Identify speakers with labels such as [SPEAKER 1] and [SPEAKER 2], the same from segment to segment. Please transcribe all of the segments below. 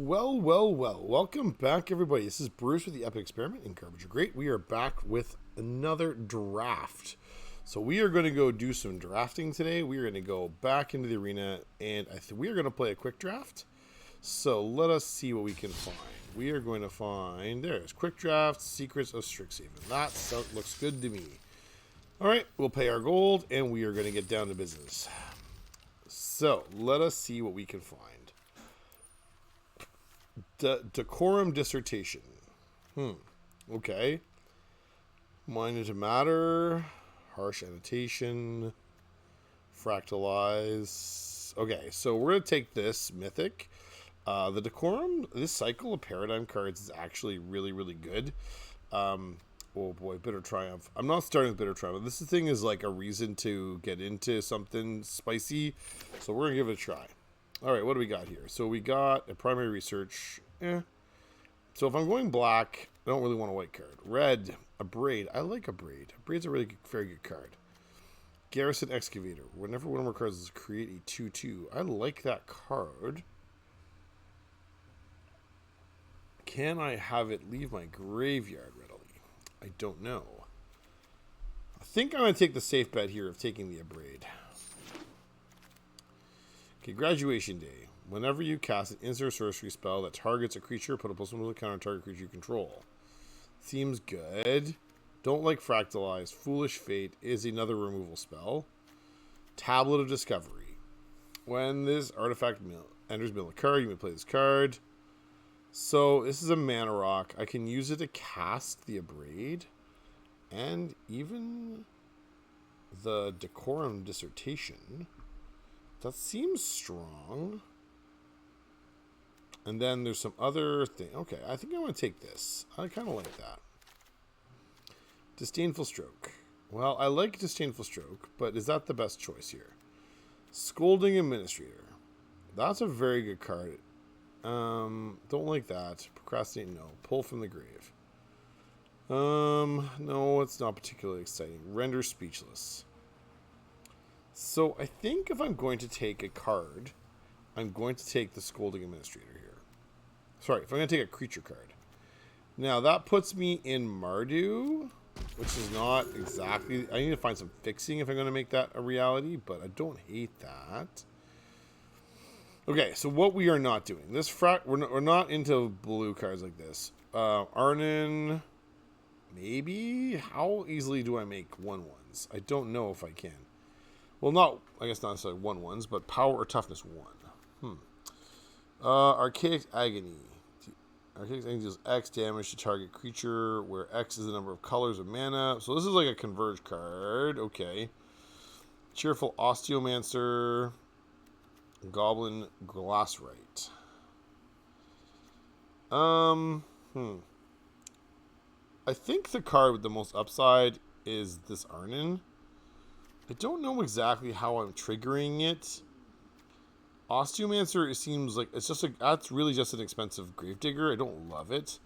[SPEAKER 1] Well. Welcome back, everybody. This is Bruce with the Epic Experiment in Garbage or Great. We are back with another draft. So we are going to go do some drafting today. We are going to go back into the arena, and we are going to play a quick draft. So let us see what we can find. We are going to find, there's Quick Draft, Secrets of Strixhaven. That looks good to me. All right, we'll pay our gold, and we are going to get down to business. So let us see what we can find. Decorum dissertation. Okay. Mind to matter. Harsh annotation. Fractalize. Okay, so we're going to take this mythic. The decorum, this cycle of paradigm cards is actually really, really good. Oh boy, Bitter Triumph. I'm not starting with Bitter Triumph. This thing is like a reason to get into something spicy. So we're going to give it a try. All right, what do we got here? So we got a primary research. So if I'm going black, I don't really want a white card. Red, a braid. I like a braid. A braid's a really good, very good card. Garrison Excavator. Whenever one of our cards is create a 2/2. I like that card. Can I have it leave my graveyard readily? I don't know. I think I'm going to take the safe bet here of taking the Abrade. Okay, Graduation Day. Whenever you cast an instant or sorcery spell that targets a creature, put a +1 to the counter on target creature you control. Seems good. Don't like Fractalize. Foolish Fate is another removal spell. Tablet of Discovery. When this artifact enters middle of the card, you may play this card. So this is a mana rock. I can use it to cast the Abrade. And even the Decorum Dissertation. That seems strong. And then there's some other thing. Okay, I think I want to take this. I kind of like that. Disdainful Stroke. Well, I like Disdainful Stroke, but is that the best choice here? Scolding Administrator. That's a very good card. Don't like that. Procrastinate, no. Pull from the Grave. No, it's not particularly exciting. Render Speechless. So I think if I'm going to take a card, I'm going to take the Scolding Administrator here. Sorry, if I'm going to take a creature card. Now, that puts me in Mardu, which is not exactly... I need to find some fixing if I'm going to make that a reality, but I don't hate that. Okay, so what we are not doing. We're not into blue cards like this. Arnon, maybe? How easily do I make 1/1s? I don't know if I can. Well, I guess not necessarily 1/1s, but power or toughness 1. Archaic Agony. Archaic Agony deals X damage to target creature, where X is the number of colors of mana. So this is like a converge card. Okay. Cheerful Osteomancer. Goblin Glassrite. I think the card with the most upside is this Arnon. I don't know exactly how I'm triggering it. Osteomancer, it seems like that's really just an expensive Gravedigger. I don't love it.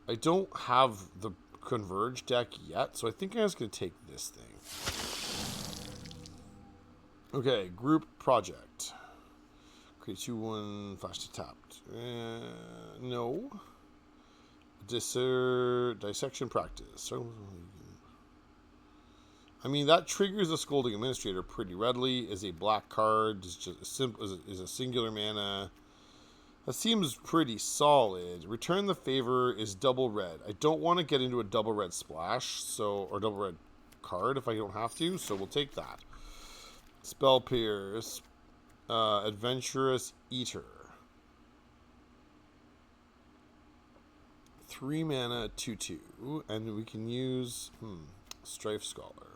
[SPEAKER 1] I don't have the Converge deck yet, so I think I'm just going to take this thing. Okay, Group Project. Create 2/1, flash to tapped. No. Dissection Practice. I mean, that triggers the Scolding Administrator pretty readily. Is a black card. Is just is a singular mana. That seems pretty solid. Return the Favor is double red. I don't want to get into a double red splash, or double red card if I don't have to, so we'll take that. Spell Pierce. Adventurous Eater. 3 mana, 2/2. And we can use Strife Scholar.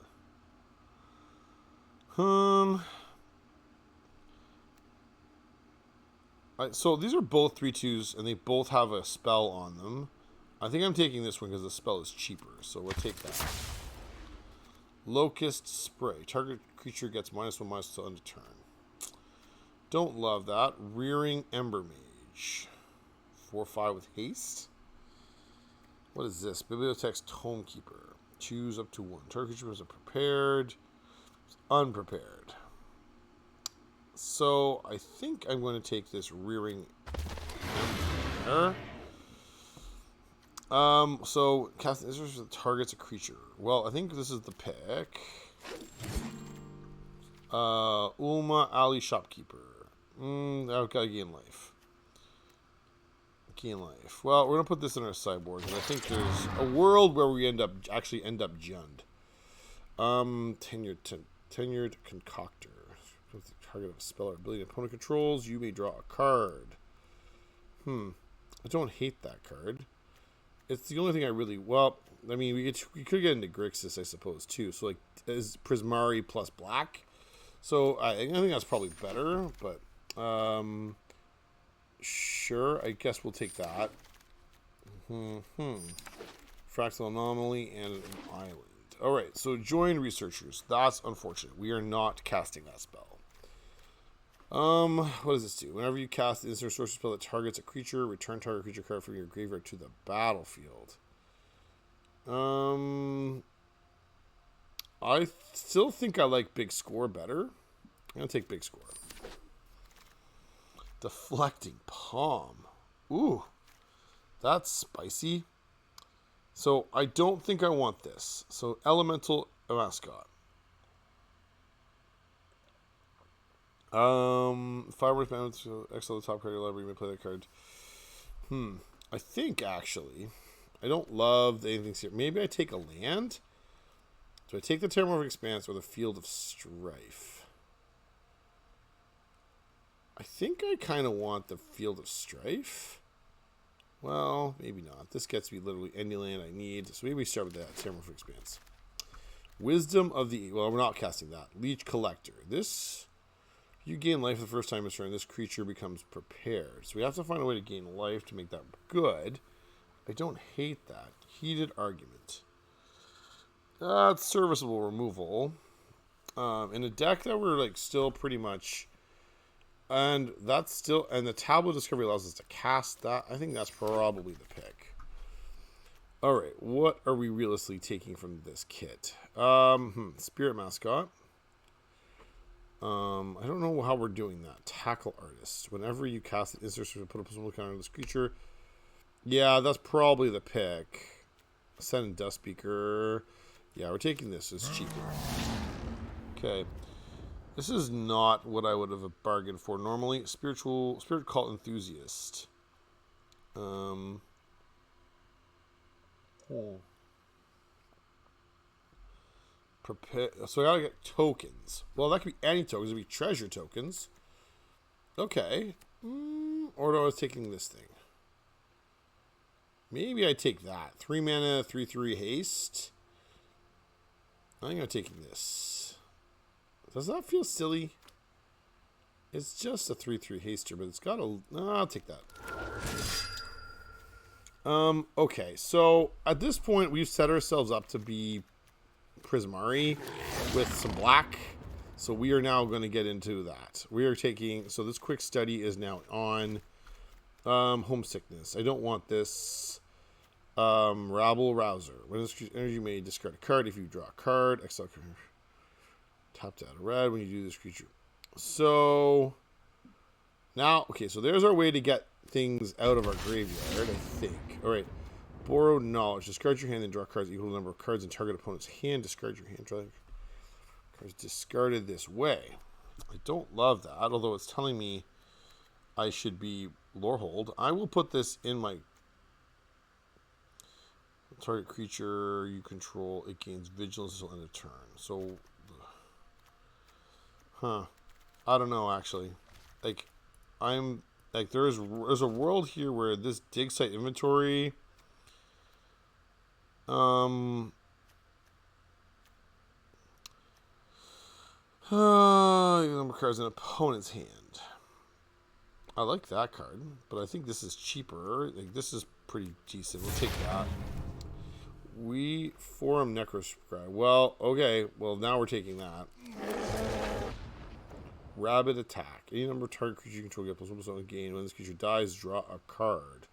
[SPEAKER 1] So these are both 3/2s, and they both have a spell on them. I think I'm taking this one because the spell is cheaper, so we'll take that. Locust Spray. Target creature gets -1/-2 on the turn. Don't love that. Rearing Ember Mage. 4/5 with haste. What is this? Bibliotheque's Tomekeeper. Choose up to 1. Target creature was prepared. Unprepared. So I think I'm going to take this Rearing Ember there. So cast instance that targets a creature. Well, I think this is the pick. Ulma Ali Shopkeeper. I've got to gain life. Gain life. Well, we're gonna put this in our sideboard, and I think there's a world where we actually end up Jund. Tenured Concoctor. Target of a spell or ability ability opponent controls, you may draw a card. I don't hate that card. It's the only thing I really... Well, I mean, we could get into Grixis, I suppose, too. So, like, is Prismari plus black. So, I think that's probably better, but... sure, I guess we'll take that. Fractal Anomaly and an island. Alright, so join researchers. That's unfortunate. We are not casting that spell. What does this do? Whenever you cast the instant sorcery spell that targets a creature, return target creature card from your graveyard to the battlefield. I still think I like Big Score better. I'm gonna take Big Score. Deflecting Palm. Ooh, that's spicy. So I don't think I want this. So Elemental Mascot. 5 worth mana to exile the top card of your library. You may play that card. I think actually, I don't love anything here. Maybe I take a land. Do I take the Terramorphic Expanse or the Field of Strife? I think I kind of want the Field of Strife. Well, maybe not. This gets me literally any land I need. So maybe we start with that Terramorphic Expanse. Wisdom of the... Well, we're not casting that. Leech Collector. This... You gain life the first time this turn. This creature becomes prepared. So we have to find a way to gain life to make that good. I don't hate that. Heated Argument. That's serviceable removal. In a deck that we're like still pretty much... And that's still... And the Tableau Discovery allows us to cast that. I think that's probably the pick. Alright, what are we realistically taking from this kit? Spirit Mascot. I don't know how we're doing that. Tackle Artist. Whenever you cast an instant to put a possible counter on this creature. Yeah, that's probably the pick. Ascendant Dustspeaker. Yeah, we're taking this. It's cheaper. Okay. This is not what I would have bargained for normally. Spirit Cult Enthusiast. Prepare. So I gotta get tokens. Well, that could be any tokens. It could be treasure tokens. Okay. Or do I was taking this thing? Maybe I take that. 3 mana, 3/3 haste. I think I'm taking this. Does that feel silly? It's just a 3/3 haster, but it's got a... No, I'll take that. Okay, so at this point, we've set ourselves up to be Prismari with some black. So we are now going to get into that. We are taking... So this quick study is now on Homesickness. I don't want this. Rabble Rouser. When this energy, you may discard a card. If you draw a card, exile card. Tapped out a red when you do this creature. So now, okay, so there's our way to get things out of our graveyard, I think. All right, Borrowed Knowledge. Discard your hand and draw cards equal to the number of cards in target opponent's hand. Discard your hand. Draw cards discarded this way. I don't love that, although it's telling me I should be Lorehold. I will put this in my target creature you control. It gains vigilance until end of turn. So... I don't know, actually. Like, I'm... Like, there's a world here where this dig site inventory... number of cards in an opponent's hand. I like that card, but I think this is cheaper. Like, this is pretty decent. We'll take that. We Forum Necroscribe. Well, okay. Well, now we're taking that. Rabid Attack. Any number of target creature you control get +1/+1 on the gain. When this creature dies, draw a card.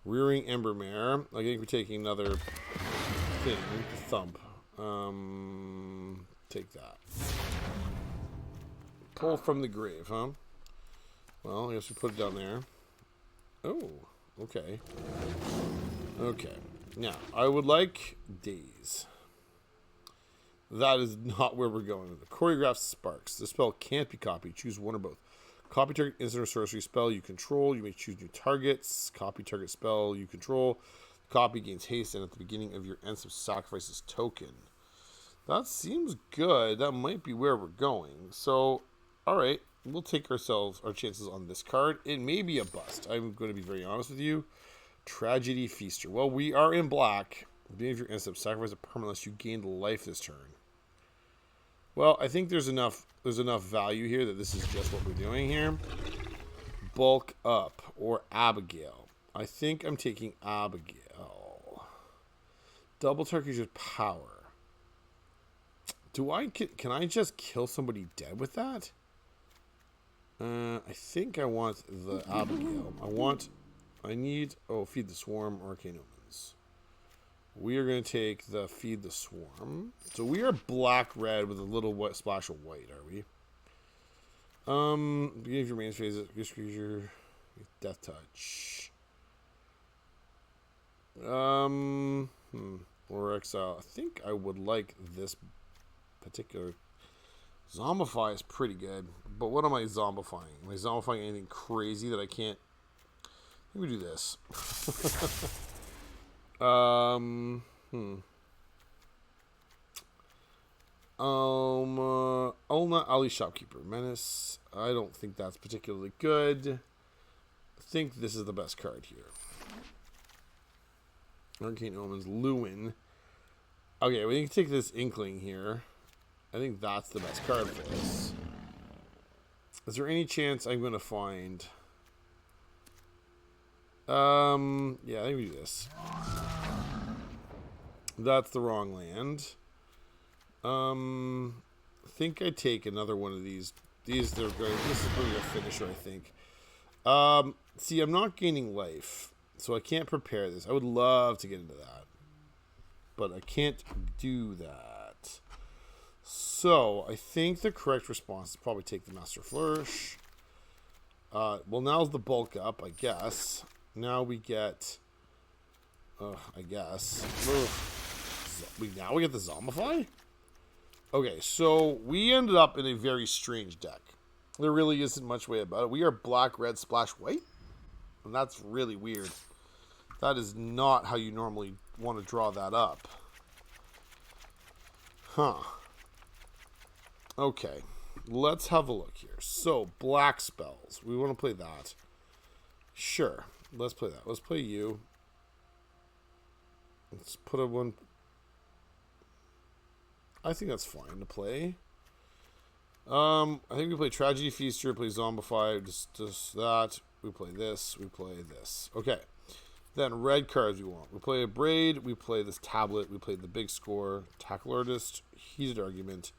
[SPEAKER 1] Rearing Embermare. I think we're taking another thing. Thump. Take that. Pull from the grave, huh? Well, I guess we put it down there. Oh, okay. Okay. Now, I would like days. That is not where we're going. The choreographed sparks. The spell can't be copied. Choose one or both. Copy target instant or sorcery spell you control. You may choose new targets. Copy target spell you control. Copy gains haste and at the beginning of your end of sacrifices token. That seems good. That might be where we're going. So, alright. We'll take our chances on this card. It may be a bust. I'm going to be very honest with you. Tragedy Feaster. Well, we are in black. Beginning of your end step, sacrifice a permanent unless you gained life this turn. Well, I think there's enough value here that this is just what we're doing here. Bulk up or Abigail. I think I'm taking Abigail. Double target with power. Can I just kill somebody dead with that? I think I want the Abigail. Feed the Swarm, Arcane Omens. We are going to take the Feed the Swarm. So we are black-red with a little white splash of white, are we? Beginning of your main phase, this creature, Death Touch. Or Exile. I think I would like this particular. Zombify is pretty good, but what am I zombifying? Am I zombifying anything crazy that I can't? Let me do this. Ulna Ali Shopkeeper Menace. I don't think that's particularly good. I think this is the best card here. Arcane Omens Lewin. Okay, we can take this Inkling here. I think that's the best card for us. Is there any chance I'm going to find... yeah, let me do this. That's the wrong land. I think I take another one of these. This is probably a finisher, I think. See, I'm not gaining life, so I can't prepare this. I would love to get into that, but I can't do that. So, I think the correct response is probably take the Master Flourish. Well, now's the bulk up, I guess. Now we get... I guess. Now we get the Zombify? Okay, so we ended up in a very strange deck. There really isn't much way about it. We are black, red, splash, white. And that's really weird. That is not how you normally want to draw that up. Huh. Okay, let's have a look here. So, black spells. We want to play that. Sure, let's play that. Let's play you. Let's put a one. I think that's fine to play. I think we play Tragedy Feaster, play Zombify, just that. We play this, we play this. Okay. Then red cards we want. We play a Braid, we play this Tablet, we play the Big Score, Tackle Artist, Heated Argument.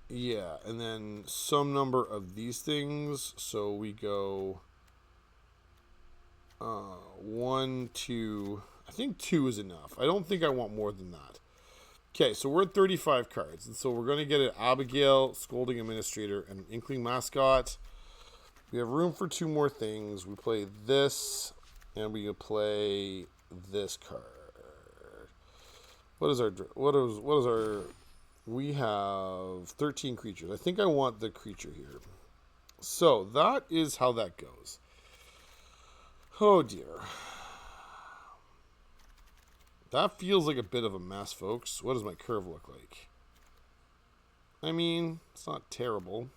[SPEAKER 1] Yeah, and then some number of these things. So we go 1, 2. I think 2 is enough. I don't think I want more than that. Okay, so we're at 35 cards. And so we're going to get an Abigail, Scolding Administrator, and an Inkling Mascot. We have room for 2 more things. We play this, and we play this card. What is our... We have 13 creatures. I think I want the creature here. So, that is how that goes. Oh, dear. That feels like a bit of a mess, folks. What does my curve look like? I mean, it's not terrible.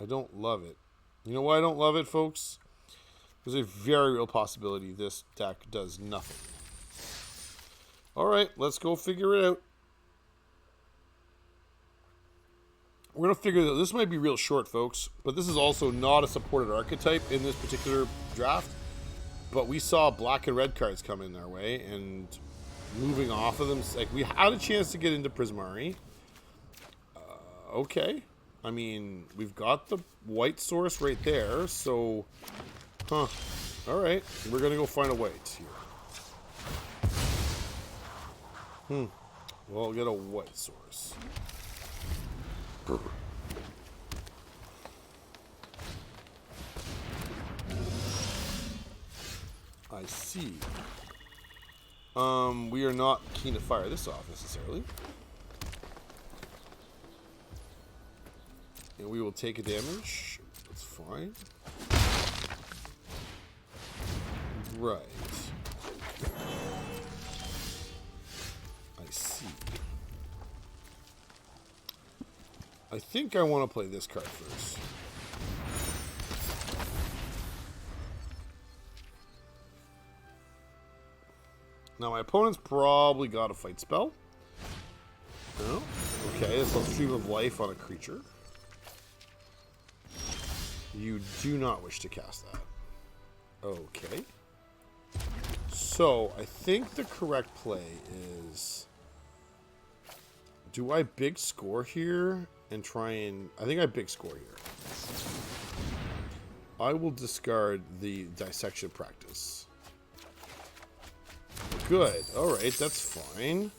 [SPEAKER 1] I don't love it. You know why I don't love it, folks? There's a very real possibility this deck does nothing. Alright, let's go figure it out. We're going to figure that this might be real short, folks, but this is also not a supported archetype in this particular draft. But we saw black and red cards come in our way, and moving off of them, like we had a chance to get into Prismari. Okay. I mean, we've got the white source right there, so... Huh. Alright, we're going to go find a white here. Well, I'll get a white source. I see. We are not keen to fire this off necessarily. And we will take a damage. That's fine. Right. I see. I think I want to play this card first. Now my opponent's probably got a fight spell. No. Okay, so Stream of Life on a creature. You do not wish to cast that. Okay. So, I think the correct play is... Do I big score here and try and... I think I big score here. I will discard the Dissection Practice. Good. Alright, that's fine.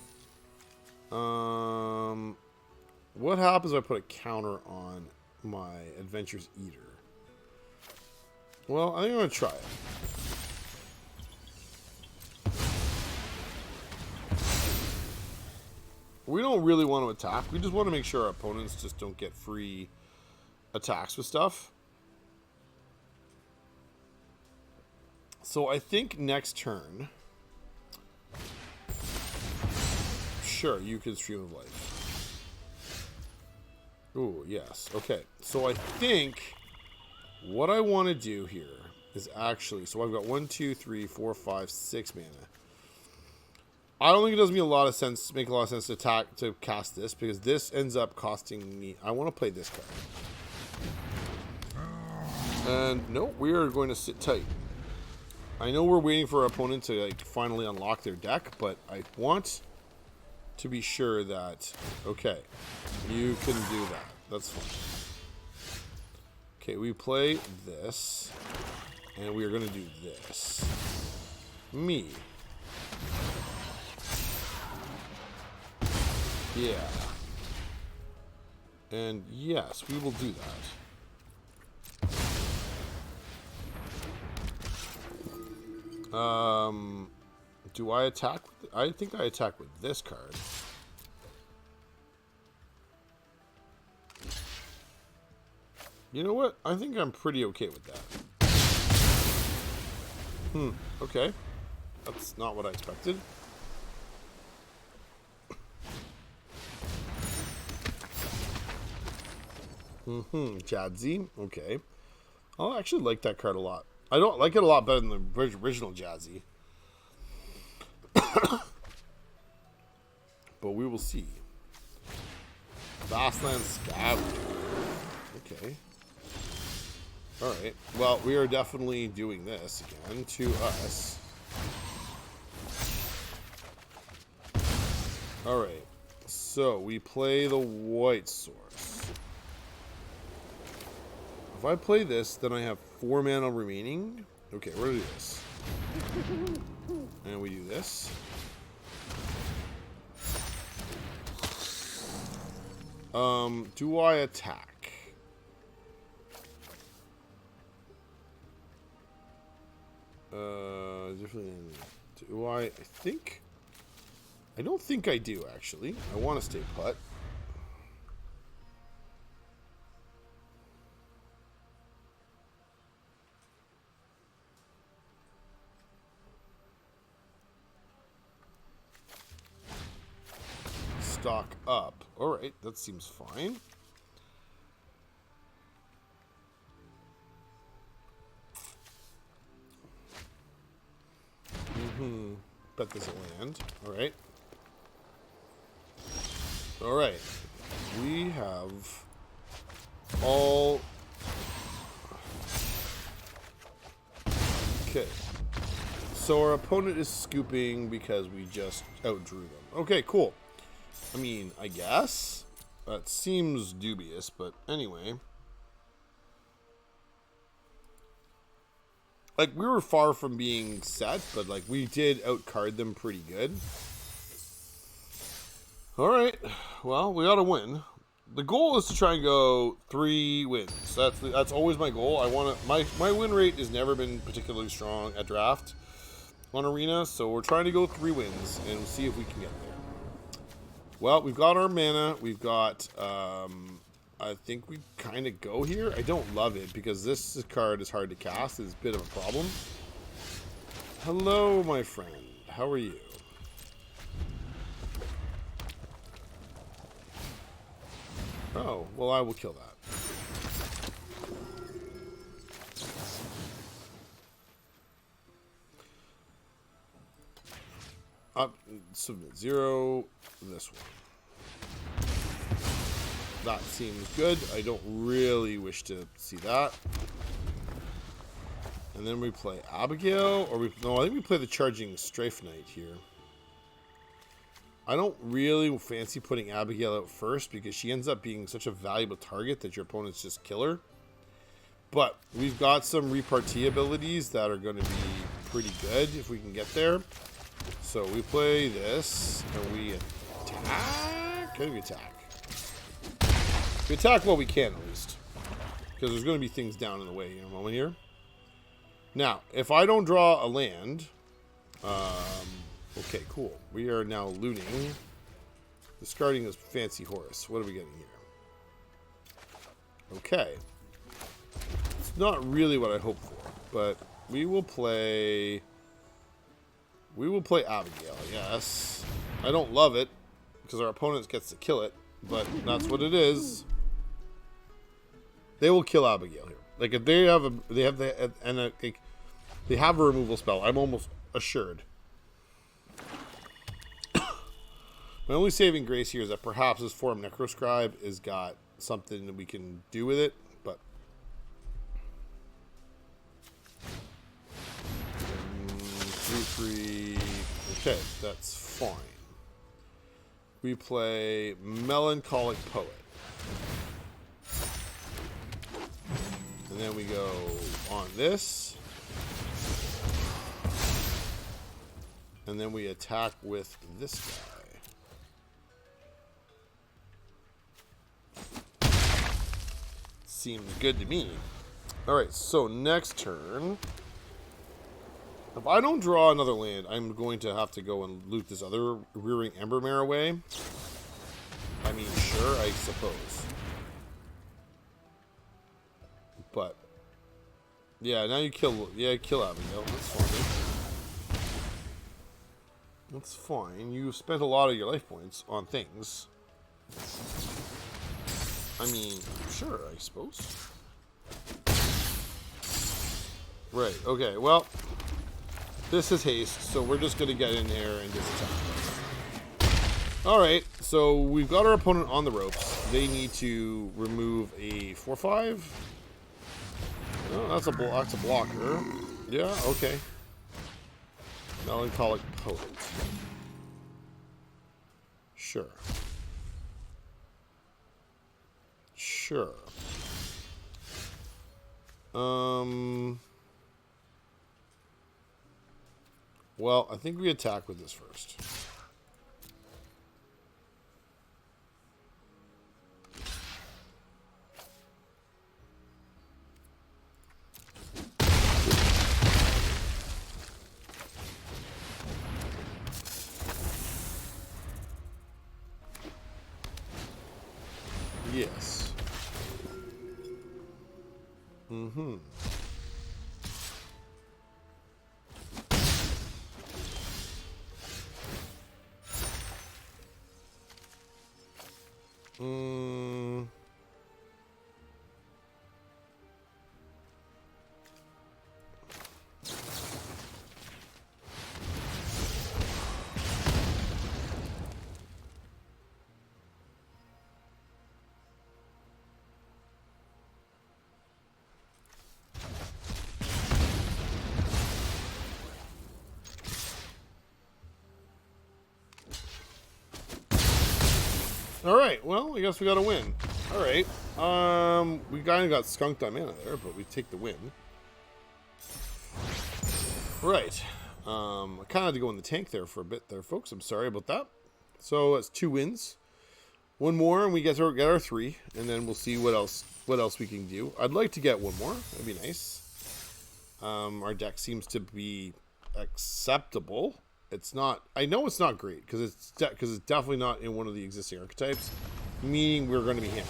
[SPEAKER 1] What happens if I put a counter on my Adventure's Eater? Well, I think I'm going to try it. We don't really want to attack. We just want to make sure our opponents just don't get free attacks with stuff. So I think next turn... Sure, you can Stream of Life. Ooh, yes. Okay, so I think what I want to do here is actually... So I've got 1, 2, 3, 4, 5, 6 mana. I don't think it does me a lot of sense, make a lot of sense to cast this, because this ends up costing me... I want to play this card. And no, we are going to sit tight. I know we're waiting for our opponent to like finally unlock their deck, but I want to be sure that, okay, you can do that. That's fine. Okay, we play this, and we are going to do this. Me. Yeah. And yes, we will do that. Do I attack? I think I attack with this card. You know what? I think I'm pretty okay with that. Okay. That's not what I expected. Jadzi. Okay. I actually like that card a lot. I don't like it a lot better than the original Jadzi. But we will see. Vastland Scavenger. Okay. Alright. Well, we are definitely doing this again to us. Alright. So, we play the white source. If I play this, then I have 4 mana remaining. Okay, we're going to do this. And we do this. Do I attack? Definitely. Do I think... I don't think I do, actually. I want to stay put. Stock up. Alright, that seems fine. Bet there's a land. Alright. Alright. We have all... Okay. So our opponent is scooping because we just outdrew them. Okay, cool. I mean, I guess. That seems dubious, but anyway. Like, we were far from being set, but, like, we did outcard them pretty good. Alright. Well, we gotta win. The goal is to try and go 3 wins. That's always my goal. I want to... My win rate has never been particularly strong at draft. on Arena, so we're trying to go 3 wins, and we'll see if we can get there. Well, we've got our mana. We've got, I think we kind of go here. I don't love it, because this card is hard to cast. It's a bit of a problem. Hello, my friend. How are you? Oh, well, I will kill that. Submit 0, this one. That seems good. I don't really wish to see that. And then we play Abigail, or no, I think we play the Charging Strafe Knight here. I don't really fancy putting Abigail out first, because she ends up being such a valuable target that your opponents just kill her. But we've got some repartee abilities that are going to be pretty good if we can get there. So we play this, and we attack. Can we attack? We attack what we can, at least. Because there's going to be things down in the way in a moment here. Now, if I don't draw a land... okay, cool. We are now looting. Discarding this fancy horse. What are we getting here? Okay. It's not really what I hoped for, but we will play... We will play Abigail, yes. I don't love it, because our opponent gets to kill it, but that's what it is. They will kill Abigail here. Like, if they have they have a removal spell, I'm almost assured. My only saving grace here is that perhaps this Form Necroscribe has got something that we can do with it, but... 3/3. Okay, that's fine. We play Melancholic Poet. And then we go on this. And then we attack with this guy. Seems good to me. Alright, so next turn... If I don't draw another land, I'm going to have to go and loot this other Rearing Embermare away. I mean, sure, I suppose. But, yeah, now you kill Abigail. That's fine. That's fine. You've spent a lot of your life points on things. I mean, sure, I suppose. Right, okay, well... This is haste, so we're just going to get in there and just attack. Alright, so we've got our opponent on the ropes. They need to remove a 4/5. Oh, that's a blocker. Yeah, okay. Melancholic Poet. Sure. Sure. Well, I think we attack with this first. Yes. Mm-hmm. Alright, well, I guess we got a win. Alright. We kind of got skunked on mana there, but we take the win. Right. I kind of had to go in the tank there for a bit there, folks. I'm sorry about that. So, that's 2 wins. One more, and we get our 3, and then we'll see what else we can do. I'd like to get one more. That'd be nice. Our deck seems to be acceptable. It's not. I know it's not great because it's definitely not in one of the existing archetypes, meaning we're going to be hammered.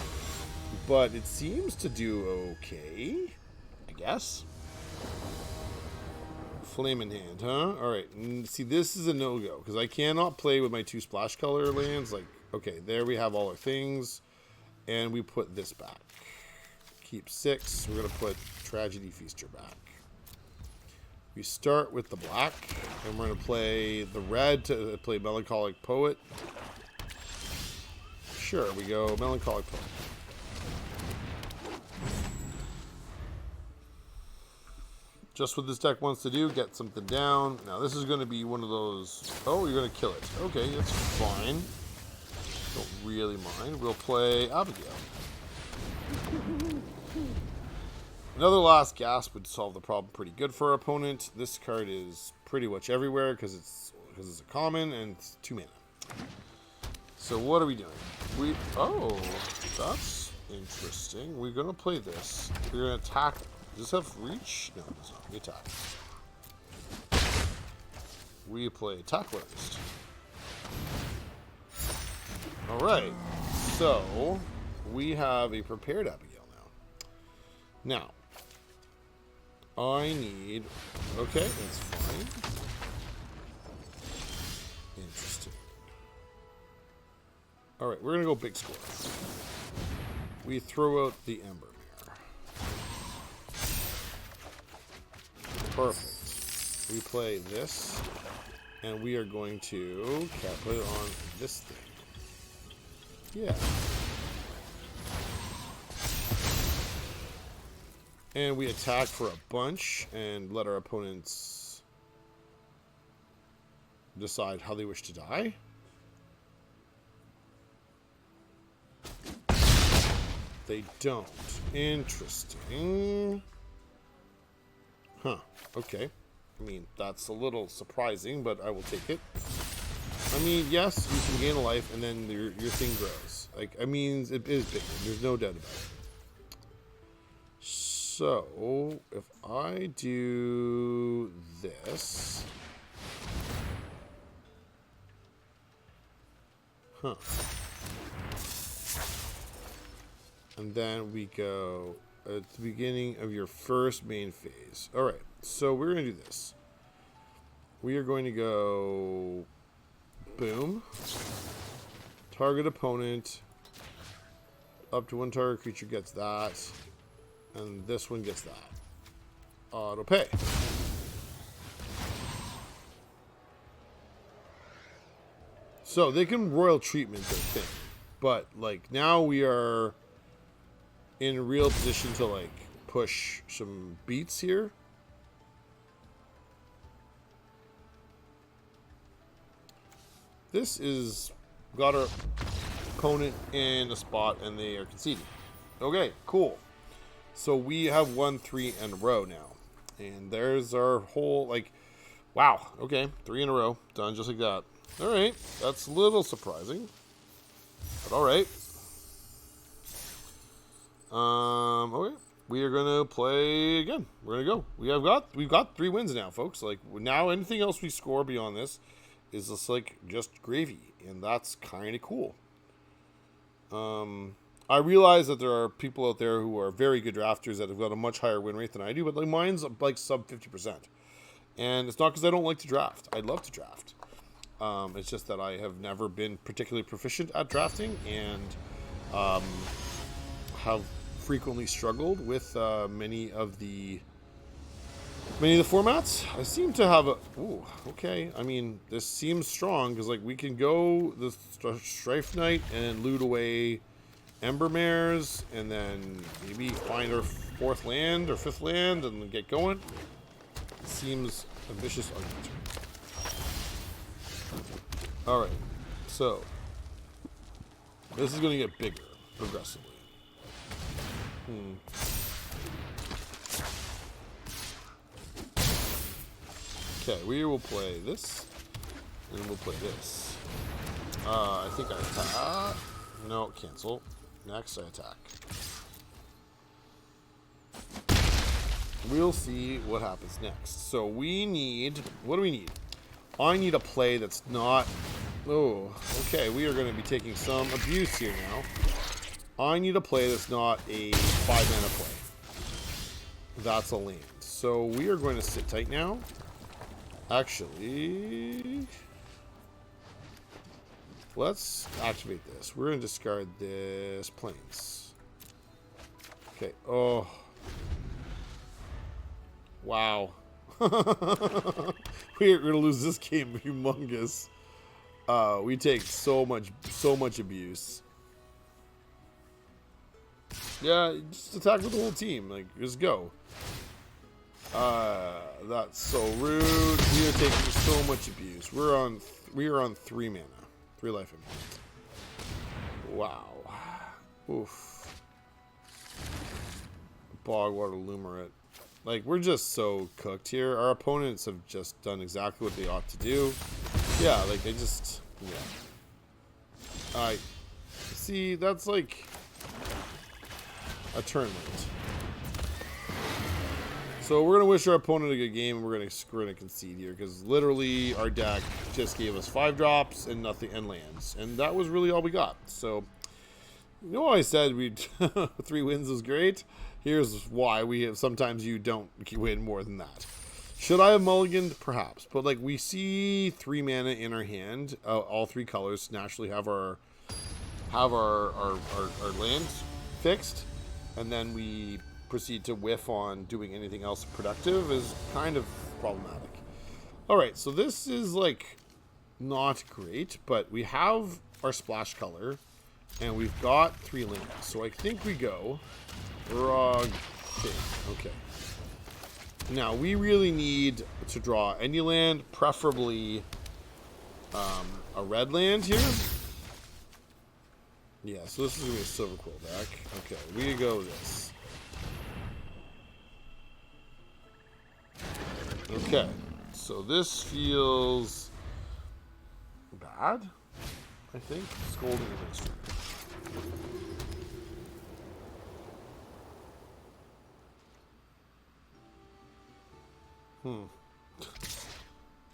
[SPEAKER 1] But it seems to do okay, I guess. Flame in hand, huh? All right. See, this is a no-go because I cannot play with my 2 splash color lands. Like, okay, there we have all our things, and we put this back. Keep 6. We're gonna put Tragedy Feaster back. We start with the black, and we're gonna play the red to play Melancholic Poet. Sure, we go Melancholic Poet. Just what this deck wants to do, get something down. Now this is going to be one of those, oh, you're going to kill it. Okay, that's fine. Don't really mind. We'll play Abigail. Another last gasp would solve the problem pretty good for our opponent. This card is pretty much everywhere because it's a common and it's 2 mana. So what are we doing? Oh, that's interesting. We're going to play this. We're going to attack. Does this have reach? No, it does not. We attack. We play attack artist. Alright. So, we have a prepared Abigail now. Now, I need... Okay, that's fine. Interesting. Alright, we're going to go big score. We throw out the Ember. Perfect. We play this, and we are going to put it on this thing. Yeah. And we attack for a bunch and let our opponents decide how they wish to die. They don't. Interesting. Huh. Okay. I mean, that's a little surprising, but I will take it. I mean, yes, you can gain a life, and then your thing grows. Like, I mean, it is bigger. There's no doubt about it. So, if I do this... Huh. And then we go... at the beginning of your first main phase. Alright, so we're going to do this. We are going to go... Boom. Target opponent. Up to 1 target creature gets that. And this one gets that. Auto pay. So they can royal treatment their thing. But, like, now we are... in a real position to like push some beats here. This is got our opponent in a spot and they are conceding. Okay, cool. So we have won 3 in a row now. And there's our whole like wow, okay, 3 in a row. Done just like that. Alright, that's a little surprising. But alright. Okay. We are gonna play again. We're gonna go. We've got 3 wins now, folks. Like now, anything else we score beyond this is just like just gravy, and that's kind of cool. I realize that there are people out there who are very good drafters that have got a much higher win rate than I do, but like mine's like sub 50%, and it's not because I don't like to draft. I love to draft. It's just that I have never been particularly proficient at drafting, and have frequently struggled with many of the formats. I seem to have a... Ooh, okay. I mean, this seems strong, because, like, we can go the Strife Knight and loot away Ember Mares, and then maybe find our 4th land or 5th land and get going. Seems a vicious argument. Alright, so this is going to get bigger progressively. Okay, we will play this, and we'll play this. I think I attack. No, cancel. Next, I attack. We'll see what happens next. So we need... What do we need? I need a play that's not... Oh, okay. We are going to be taking some abuse here now. I need a play that's not a 5-mana play. That's a land. So we are going to sit tight now. Actually... Let's activate this. We're going to discard this Plains. Okay. Oh. Wow. We're going to lose this game humongous. We take so much abuse. Yeah, just attack with the whole team. Like, just go. That's so rude. We are taking so much abuse. We are on 3 mana. 3 life in. Wow. Oof. Bogwater Lumerate. Like, we're just so cooked here. Our opponents have just done exactly what they ought to do. Yeah, like, they just... Yeah. See, that's like... a turn late. So we're going to wish our opponent a good game, and we're going to concede here, because literally our deck just gave us 5 drops and nothing and lands. And that was really all we got. So, you know, I said 3 wins was great. Here's why sometimes you don't win more than that. Should I have mulliganed? Perhaps. But, like, we see 3 mana in our hand. All 3 colors naturally have our land fixed. And then we proceed to whiff on doing anything else productive is kind of problematic. Alright, so this is, like, not great. But we have our splash color. And we've got 3 lands. So I think we go... Rog. Okay. Now, we really need to draw any land, preferably a red land here. Yeah, so this is going to be a Silver Quill deck. Okay, we go this. Okay, so this feels bad, I think. Scolding Administrator.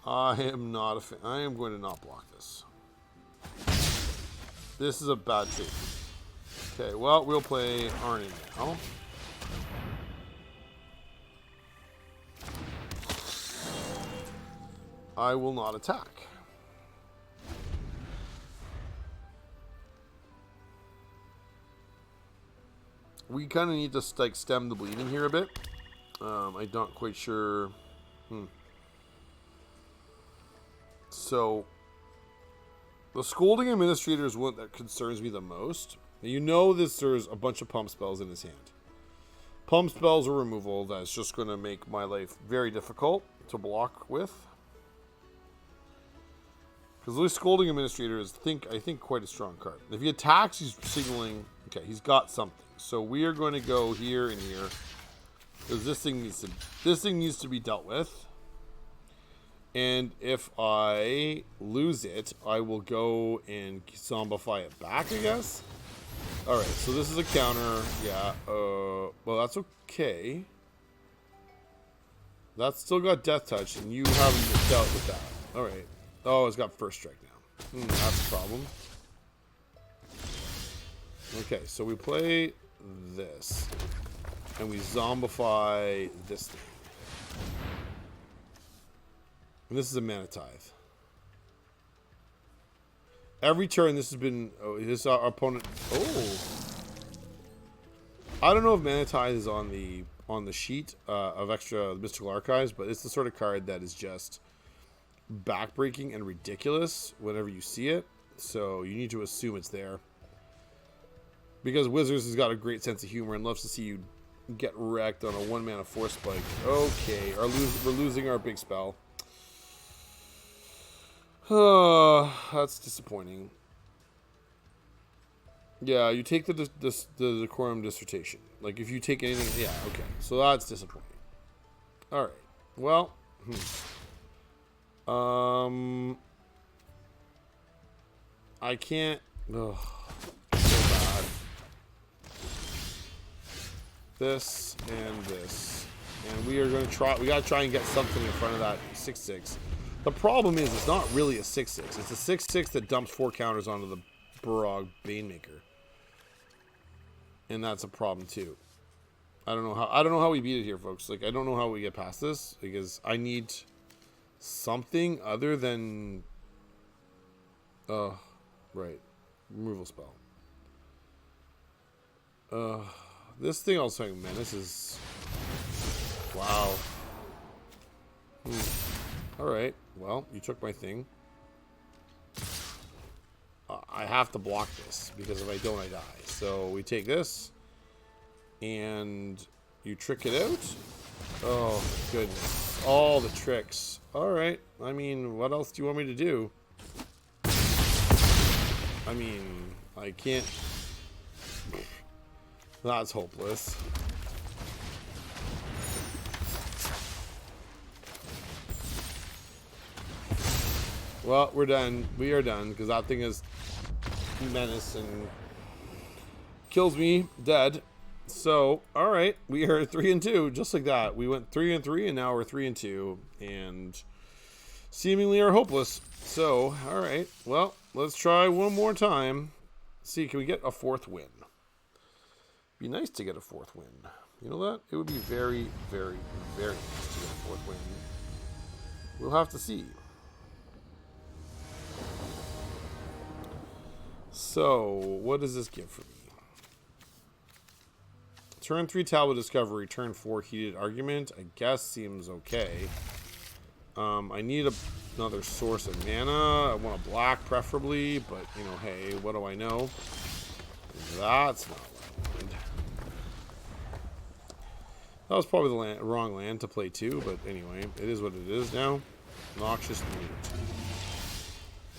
[SPEAKER 1] I am not a fan. I am going to not block this. This is a bad trade. Okay, well, we'll play Arnie now. I will not attack. We kind of need to like stem the bleeding here a bit. I'm not quite sure. So, the Scolding Administrator is one that concerns me the most. You know there's a bunch of pump spells in his hand. Pump spells are removal. That's just going to make my life very difficult to block with. Because the Scolding Administrator is, I think, quite a strong card. If he attacks, he's signaling... Okay, he's got something. So we are going to go here and here. Because this thing needs to be dealt with. And if I lose it, I will go and zombify it back, I guess. Alright, so this is a counter. Yeah, well, that's okay. That's still got Death Touch, and you haven't dealt with that. Alright. Oh, it's got First Strike now. That's a problem. Okay, so we play this. And we zombify this thing. And this is a Mana Tithe. Every turn this has been... Oh, this our opponent... Oh! I don't know if Mana Tithe is on the sheet of extra Mystical Archives, but it's the sort of card that is just backbreaking and ridiculous whenever you see it. So you need to assume it's there. Because Wizards has got a great sense of humor and loves to see you get wrecked on a 1-mana Force Spike. Okay, we're losing our big spell. That's disappointing. Yeah, you take the Decorum Dissertation. Like, if you take anything... Yeah, okay. So that's disappointing. Alright. Well... I can't... Ugh. So bad. This, and this, And we are going to try... We got to try and get something in front of that 6-6. The problem is it's not really a 6-6. It's a 6-6 that dumps 4 counters onto the Burog Banemaker. And that's a problem too. I don't know how we beat it here, folks. Like, I don't know how we get past this, because I need something other than right. Removal spell. This thing also having Menace is... Wow. Alright. Well, you took my thing. I have to block this, because if I don't, I die. So we take this, and you trick it out. Oh, goodness. All the tricks. Alright. I mean, what else do you want me to do? I mean, I can't... That's hopeless. Well, we're done. We are done, because that thing is Menace and kills me dead. So, alright, we are 3-2, just like that. We went 3-3, and now we're 3-2, and seemingly are hopeless. So, alright, well, let's try one more time. See, can we get a 4th win? Be nice to get a 4th win. You know that? It would be very, very, very nice to get a 4th win. We'll have to see. So, what does this give for me? Turn 3 Tablet Discovery, turn 4 Heated Argument. I guess seems okay. I need another source of mana. I want a black preferably, but, you know, hey, what do I know? That's not what I wanted. That was probably the wrong land to play too, but anyway, it is what it is now. Noxious Mute.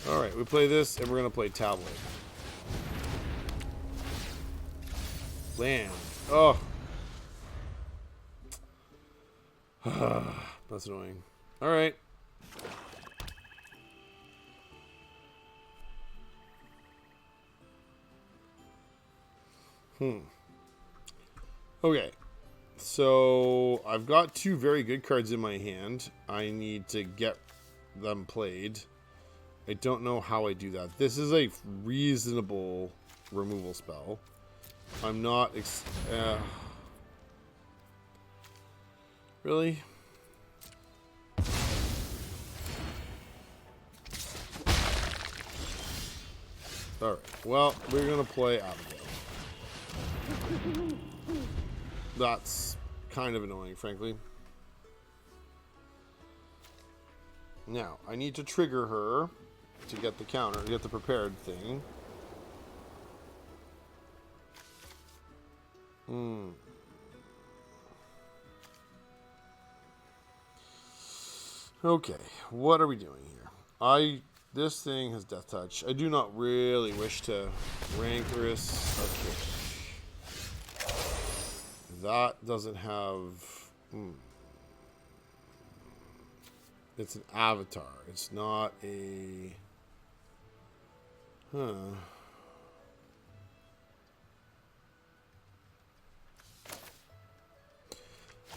[SPEAKER 1] Alright, we play this, and we're going to play Tablet. Land. Oh. That's annoying. Alright. Okay. So, I've got 2 very good cards in my hand. I need to get them played. I don't know how I do that. This is a reasonable removal spell. I'm not... Really? Alright, well, we're going to play Abigail. That's kind of annoying, frankly. Now, I need to trigger her to get the counter, to get the prepared thing. Okay, what are we doing here? This thing has Death Touch. I do not really wish to Rancorous. Okay. That doesn't have... It's an avatar. It's not a...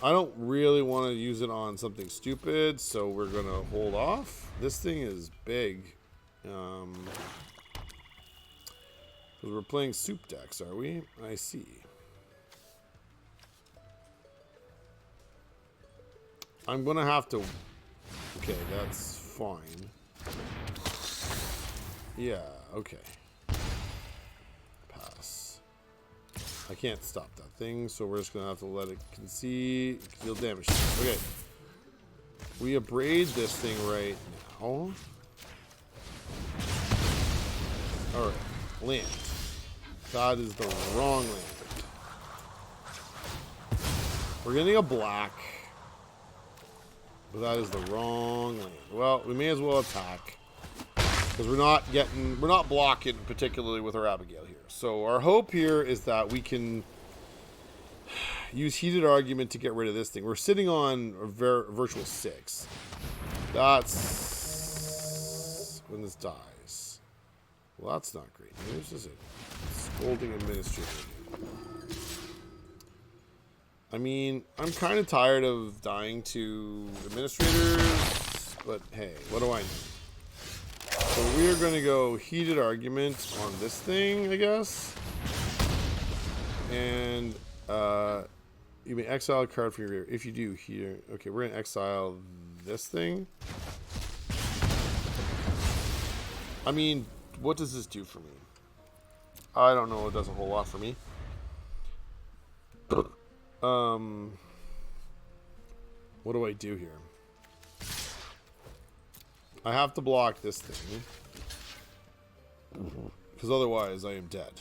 [SPEAKER 1] I don't really want to use it on something stupid, so we're going to hold off. This thing is big. Because we're playing soup decks, are we? I see. I'm going to have to... Okay, that's fine. Yeah, okay. Pass. I can't stop that thing, so we're just going to have to let it deal damage. Okay. We abrade this thing right now. Alright. Land. That is the wrong land. We're getting a black. But that is the wrong land. Well, we may as well attack. Because we're not blocking particularly with our Abigail here. So our hope here is that we can use Heated Argument to get rid of this thing. We're sitting on a virtual 6. That's when this dies. Well, that's not great news, is it? Scolding Administrator. I mean, I'm kind of tired of dying to administrators, but hey, what do I know? So we're going to go heated argument on this thing, I guess. And you may exile a card from your... If you do here... Okay, we're going to exile this thing. I mean, what does this do for me? I don't know. It does a whole lot for me. What do I do here? I have to block this thing. Because otherwise I am dead.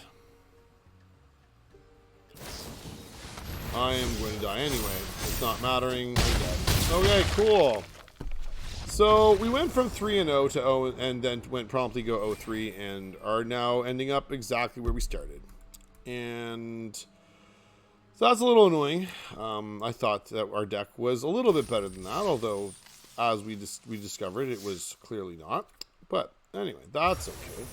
[SPEAKER 1] I am going to die anyway. It's not mattering. I'm dead. Okay, cool. So we went from 3-0 to 0, and then went promptly go 0-3, and are now ending up exactly where we started. And so that's a little annoying. I thought that our deck was a little bit better than that, although as we discovered, it was clearly not. But anyway, that's okay.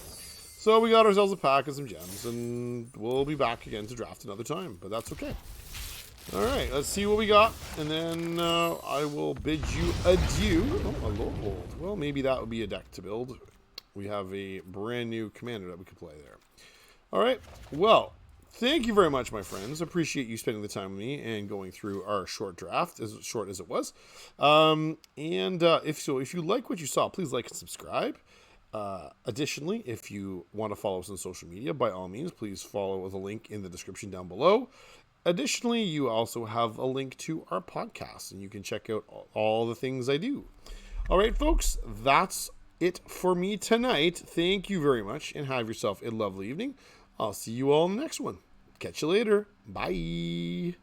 [SPEAKER 1] So we got ourselves a pack of some gems, and we'll be back again to draft another time, but that's okay. All right, let's see what we got, and then I will bid you adieu. Oh, a Lord. Well, maybe that would be a deck to build. We have a brand new commander that we could play there. All right, well, thank you very much, my friends. Appreciate you spending the time with me and going through our short draft, as short as it was. If you like what you saw, please like and subscribe. Additionally, if you want to follow us on social media, by all means, please follow the link in the description down below. Additionally, you also have a link to our podcast, and you can check out all the things I do. All right, folks, that's it for me tonight. Thank you very much, and have yourself a lovely evening. I'll see you all in the next one. Catch you later. Bye.